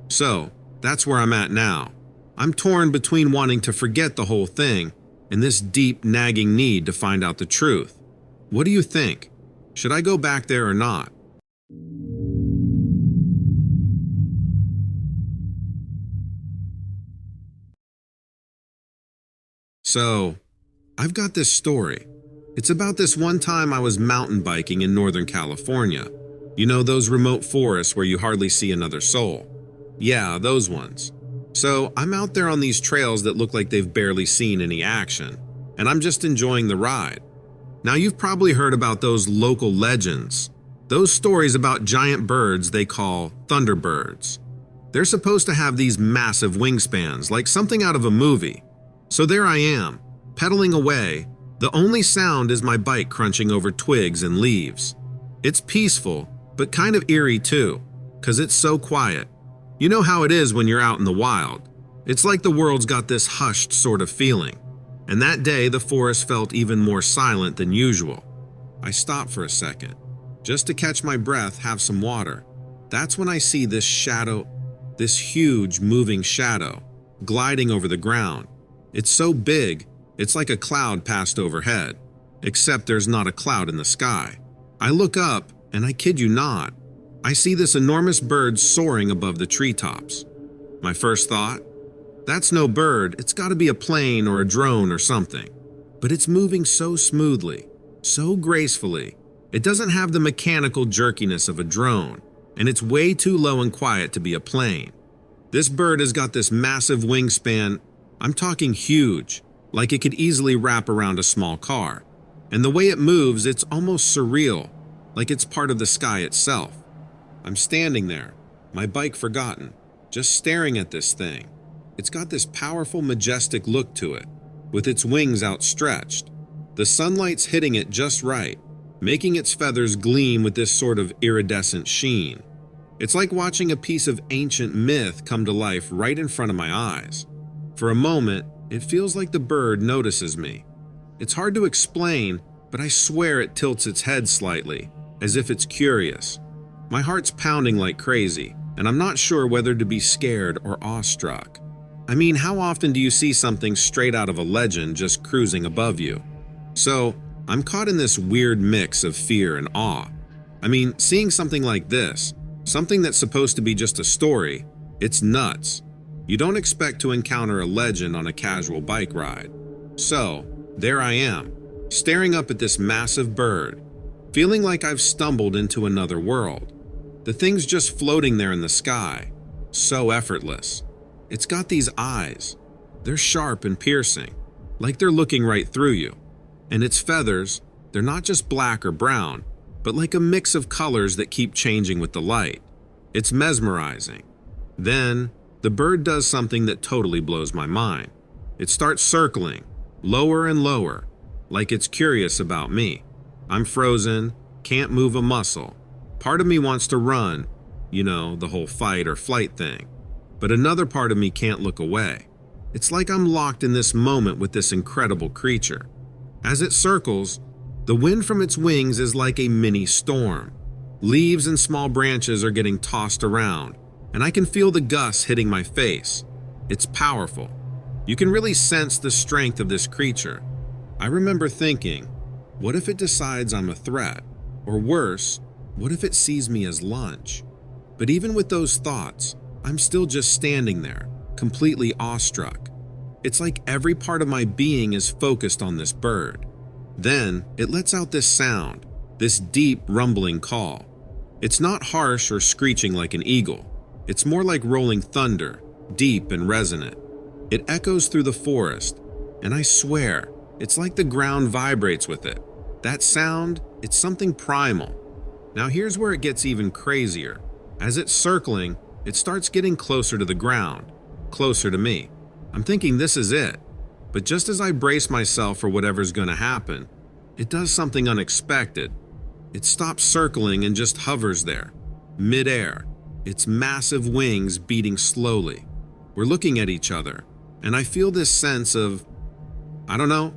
So, that's where I'm at now. I'm torn between wanting to forget the whole thing and this deep, nagging need to find out the truth. What do you think? Should I go back there or not? So, I've got this story. It's about this one time I was mountain biking in Northern California. You know, those remote forests where you hardly see another soul. Yeah, those ones. So, I'm out there on these trails that look like they've barely seen any action, and I'm just enjoying the ride. Now, you've probably heard about those local legends, those stories about giant birds they call thunderbirds. They're supposed to have these massive wingspans, like something out of a movie. So there I am, pedaling away. The only sound is my bike crunching over twigs and leaves. It's peaceful, but kind of eerie too, because it's so quiet. You know how it is when you're out in the wild. It's like the world's got this hushed sort of feeling. And that day, the forest felt even more silent than usual. I stopped for a second, just to catch my breath, have some water. That's when I see this shadow, this huge moving shadow, gliding over the ground. It's so big, it's like a cloud passed overhead, except there's not a cloud in the sky. I look up, and I kid you not, I see this enormous bird soaring above the treetops. My first thought, that's no bird, it's got to be a plane or a drone or something. But it's moving so smoothly, so gracefully. It doesn't have the mechanical jerkiness of a drone, and it's way too low and quiet to be a plane. This bird has got this massive wingspan. I'm talking huge, like it could easily wrap around a small car. And the way it moves, it's almost surreal, like it's part of the sky itself. I'm standing there, my bike forgotten, just staring at this thing. It's got this powerful, majestic look to it, with its wings outstretched. The sunlight's hitting it just right, making its feathers gleam with this sort of iridescent sheen. It's like watching a piece of ancient myth come to life right in front of my eyes. For a moment, it feels like the bird notices me. It's hard to explain, but I swear it tilts its head slightly, as if it's curious. My heart's pounding like crazy, and I'm not sure whether to be scared or awestruck. I mean, how often do you see something straight out of a legend just cruising above you? So, I'm caught in this weird mix of fear and awe. I mean, seeing something like this, something that's supposed to be just a story, it's nuts. You don't expect to encounter a legend on a casual bike ride. So, there I am, staring up at this massive bird, feeling like I've stumbled into another world. The thing's just floating there in the sky, so effortless. It's got these eyes. They're sharp and piercing, like they're looking right through you. And its feathers, they're not just black or brown, but like a mix of colors that keep changing with the light. It's mesmerizing. Then, the bird does something that totally blows my mind. It starts circling, lower and lower, like it's curious about me. I'm frozen, can't move a muscle. Part of me wants to run, the whole fight or flight thing. But another part of me can't look away. It's like I'm locked in this moment with this incredible creature. As it circles, the wind from its wings is like a mini storm. Leaves and small branches are getting tossed around, and I can feel the gusts hitting my face. It's powerful. You can really sense the strength of this creature. I remember thinking, what if it decides I'm a threat? Or worse, what if it sees me as lunch? But even with those thoughts, I'm still just standing there, completely awestruck. It's like every part of my being is focused on this bird. Then it lets out this sound, this deep rumbling call. It's not harsh or screeching like an eagle. It's more like rolling thunder, deep and resonant. It echoes through the forest, and I swear, it's like the ground vibrates with it. That sound, it's something primal. Now here's where it gets even crazier. As it's circling, it starts getting closer to the ground, closer to me. I'm thinking this is it. But just as I brace myself for whatever's going to happen, it does something unexpected. It stops circling and just hovers there, midair, its massive wings beating slowly. We're looking at each other, and I feel this sense of,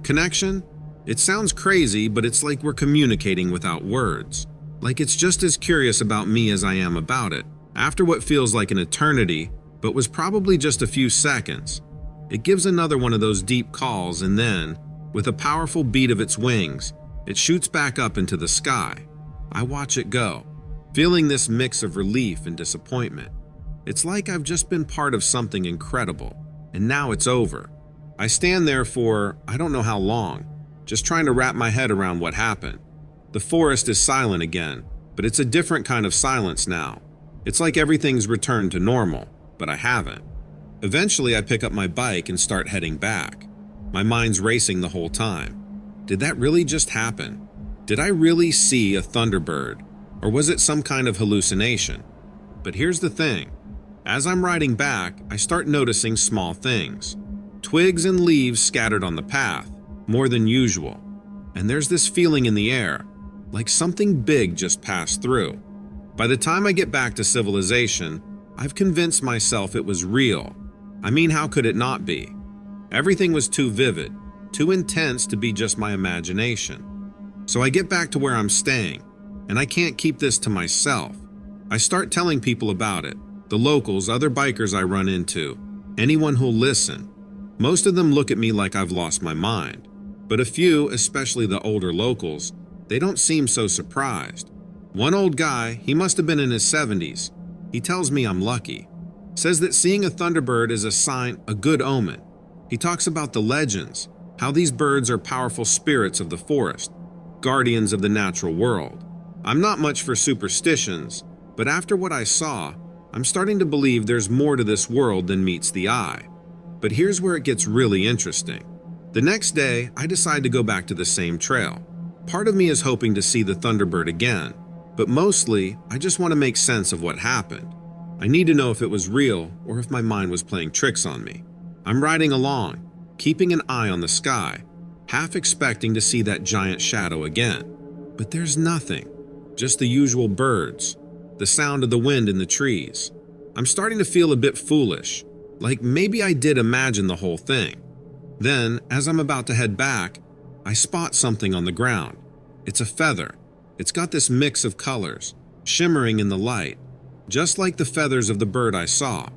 connection? It sounds crazy, but it's like we're communicating without words. Like it's just as curious about me as I am about it. After what feels like an eternity, but was probably just a few seconds, it gives another one of those deep calls, and then, with a powerful beat of its wings, it shoots back up into the sky. I watch it go, feeling this mix of relief and disappointment. It's like I've just been part of something incredible, and now it's over. I stand there for I don't know how long, just trying to wrap my head around what happened. The forest is silent again, but it's a different kind of silence now. It's like everything's returned to normal, but I haven't. Eventually, I pick up my bike and start heading back. My mind's racing the whole time. Did that really just happen? Did I really see a thunderbird? Or was it some kind of hallucination? But here's the thing. As I'm riding back, I start noticing small things. Twigs and leaves scattered on the path, more than usual. And there's this feeling in the air, like something big just passed through. By the time I get back to civilization, I've convinced myself it was real. I mean, how could it not be? Everything was too vivid, too intense to be just my imagination. So I get back to where I'm staying, and I can't keep this to myself. I start telling people about it, the locals, other bikers I run into, anyone who'll listen. Most of them look at me like I've lost my mind, but a few, especially the older locals, they don't seem so surprised. One old guy, he must have been in his 70s. He tells me I'm lucky. Says that seeing a thunderbird is a sign, a good omen. He talks about the legends, how these birds are powerful spirits of the forest, guardians of the natural world. I'm not much for superstitions, but after what I saw, I'm starting to believe there's more to this world than meets the eye. But here's where it gets really interesting. The next day, I decide to go back to the same trail. Part of me is hoping to see the thunderbird again, but mostly, I just want to make sense of what happened. I need to know if it was real or if my mind was playing tricks on me. I'm riding along, keeping an eye on the sky, half expecting to see that giant shadow again. But there's nothing, just the usual birds, the sound of the wind in the trees. I'm starting to feel a bit foolish, like maybe I did imagine the whole thing. Then, as I'm about to head back, I spot something on the ground. It's a feather. It's got this mix of colors, shimmering in the light, just like the feathers of the bird I saw.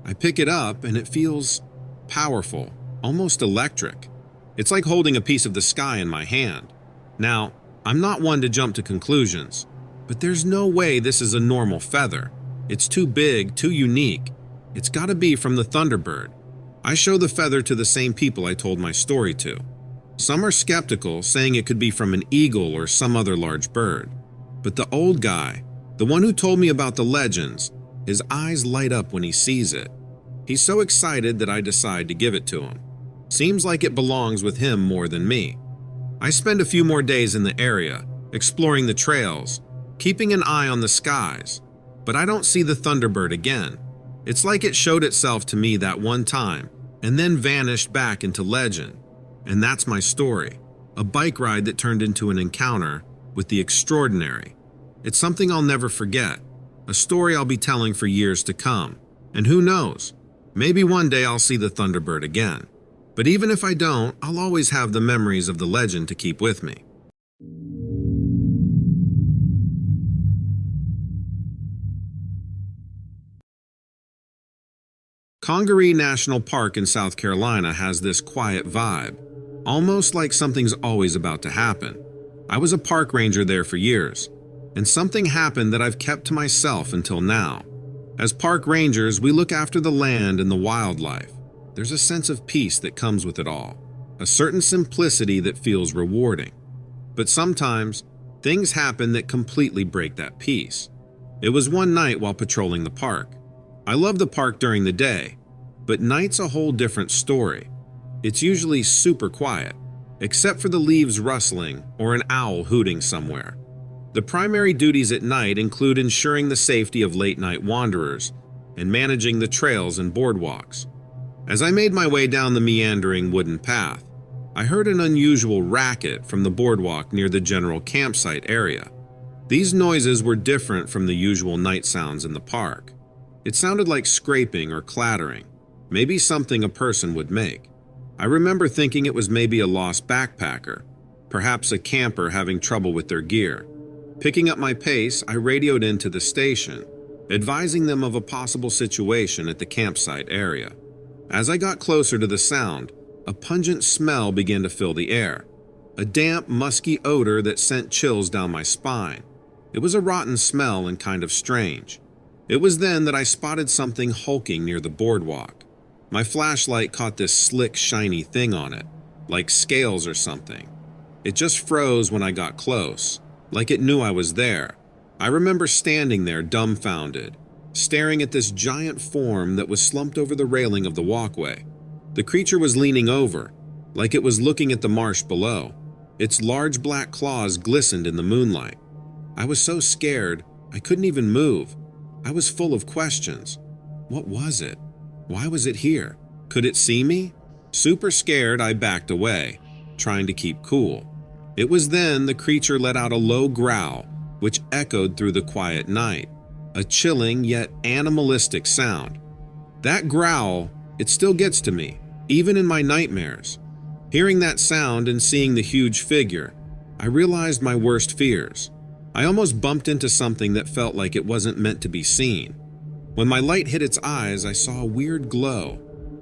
I pick it up and it feels powerful, almost electric. It's like holding a piece of the sky in my hand. Now, I'm not one to jump to conclusions, but there's no way this is a normal feather. It's too big, too unique. It's gotta be from the thunderbird. I show the feather to the same people I told my story to. Some are skeptical, saying it could be from an eagle or some other large bird. But the old guy, the one who told me about the legends, his eyes light up when he sees it. He's so excited that I decide to give it to him. Seems like it belongs with him more than me. I spend a few more days in the area, exploring the trails, keeping an eye on the skies, but I don't see the thunderbird again. It's like it showed itself to me that one time and then vanished back into legend. And that's my story, a bike ride that turned into an encounter with the extraordinary. It's something I'll never forget, a story I'll be telling for years to come. And who knows, maybe one day I'll see the Thunderbird again. But even if I don't, I'll always have the memories of the legend to keep with me. Congaree National Park in South Carolina has this quiet vibe, almost like something's always about to happen. I was a park ranger there for years, and something happened that I've kept to myself until now. As park rangers, we look after the land and the wildlife. There's a sense of peace that comes with it all, a certain simplicity that feels rewarding. But sometimes, things happen that completely break that peace. It was one night while patrolling the park. I love the park during the day, but night's a whole different story. It's usually super quiet, except for the leaves rustling or an owl hooting somewhere. The primary duties at night include ensuring the safety of late-night wanderers and managing the trails and boardwalks. As I made my way down the meandering wooden path, I heard an unusual racket from the boardwalk near the general campsite area. These noises were different from the usual night sounds in the park. It sounded like scraping or clattering, maybe something a person would make. I remember thinking it was maybe a lost backpacker, perhaps a camper having trouble with their gear. Picking up my pace, I radioed into the station, advising them of a possible situation at the campsite area. As I got closer to the sound, a pungent smell began to fill the air, a damp, musky odor that sent chills down my spine. It was a rotten smell and kind of strange. It was then that I spotted something hulking near the boardwalk. My flashlight caught this slick, shiny thing on it, like scales or something. It just froze when I got close, like it knew I was there. I remember standing there dumbfounded, staring at this giant form that was slumped over the railing of the walkway. The creature was leaning over, like it was looking at the marsh below. Its large black claws glistened in the moonlight. I was so scared, I couldn't even move. I was full of questions. What was it? Why was it here? Could it see me? Super scared, I backed away, trying to keep cool. It was then the creature let out a low growl, which echoed through the quiet night, a chilling yet animalistic sound. That growl, it still gets to me, even in my nightmares. Hearing that sound and seeing the huge figure, I realized my worst fears. I almost bumped into something that felt like it wasn't meant to be seen. When my light hit its eyes, I saw a weird glow,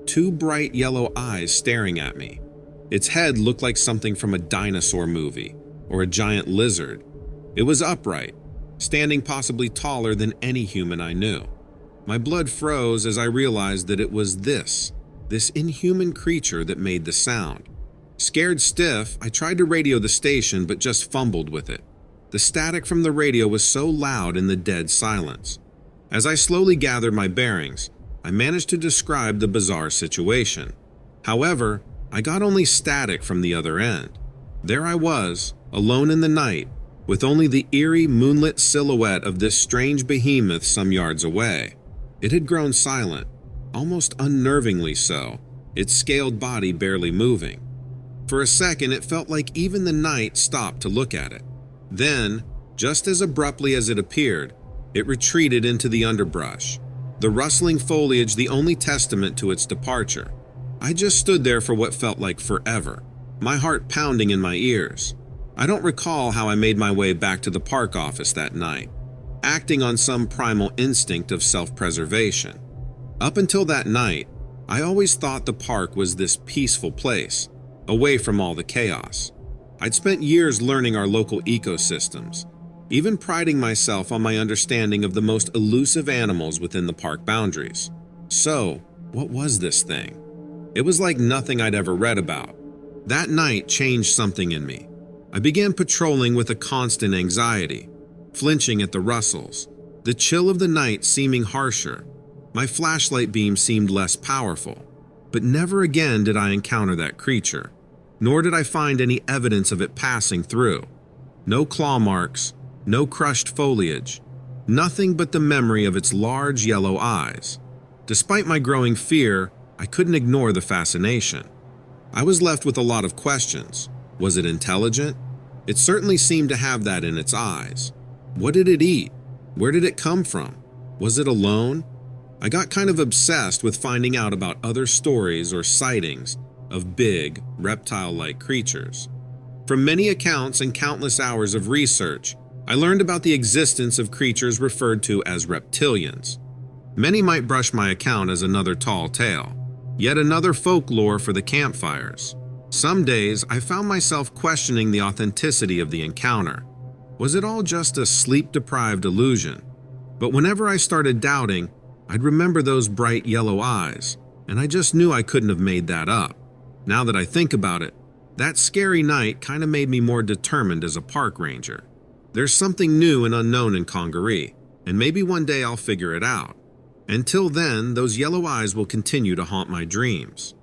two bright yellow eyes staring at me. Its head looked like something from a dinosaur movie or a giant lizard. It was upright, standing possibly taller than any human I knew. My blood froze as I realized that it was this inhuman creature that made the sound. Scared stiff, I tried to radio the station but just fumbled with it. The static from the radio was so loud in the dead silence. As I slowly gathered my bearings, I managed to describe the bizarre situation. However, I got only static from the other end. There I was, alone in the night, with only the eerie moonlit silhouette of this strange behemoth some yards away. It had grown silent, almost unnervingly so, its scaled body barely moving. For a second, it felt like even the night stopped to look at it. Then, just as abruptly as it appeared, it retreated into the underbrush, the rustling foliage the only testament to its departure. I just stood there for what felt like forever, my heart pounding in my ears. I don't recall how I made my way back to the park office that night, acting on some primal instinct of self-preservation. Up until that night, I always thought the park was this peaceful place, away from all the chaos. I'd spent years learning our local ecosystems, even priding myself on my understanding of the most elusive animals within the park boundaries. So, what was this thing? It was like nothing I'd ever read about. That night changed something in me. I began patrolling with a constant anxiety, flinching at the rustles, the chill of the night seeming harsher. My flashlight beam seemed less powerful, but never again did I encounter that creature, nor did I find any evidence of it passing through. No claw marks, no crushed foliage, nothing but the memory of its large yellow eyes. Despite my growing fear, I couldn't ignore the fascination. I was left with a lot of questions. Was it intelligent? It certainly seemed to have that in its eyes. What did it eat? Where did it come from? Was it alone? I got kind of obsessed with finding out about other stories or sightings of big, reptile-like creatures. From many accounts and countless hours of research, I learned about the existence of creatures referred to as reptilians. Many might brush my account as another tall tale, yet another folklore for the campfires. Some days, I found myself questioning the authenticity of the encounter. Was it all just a sleep-deprived illusion? But whenever I started doubting, I'd remember those bright yellow eyes, and I just knew I couldn't have made that up. Now that I think about it, that scary night kind of made me more determined as a park ranger. There's something new and unknown in Congaree, and maybe one day I'll figure it out. Until then, those yellow eyes will continue to haunt my dreams.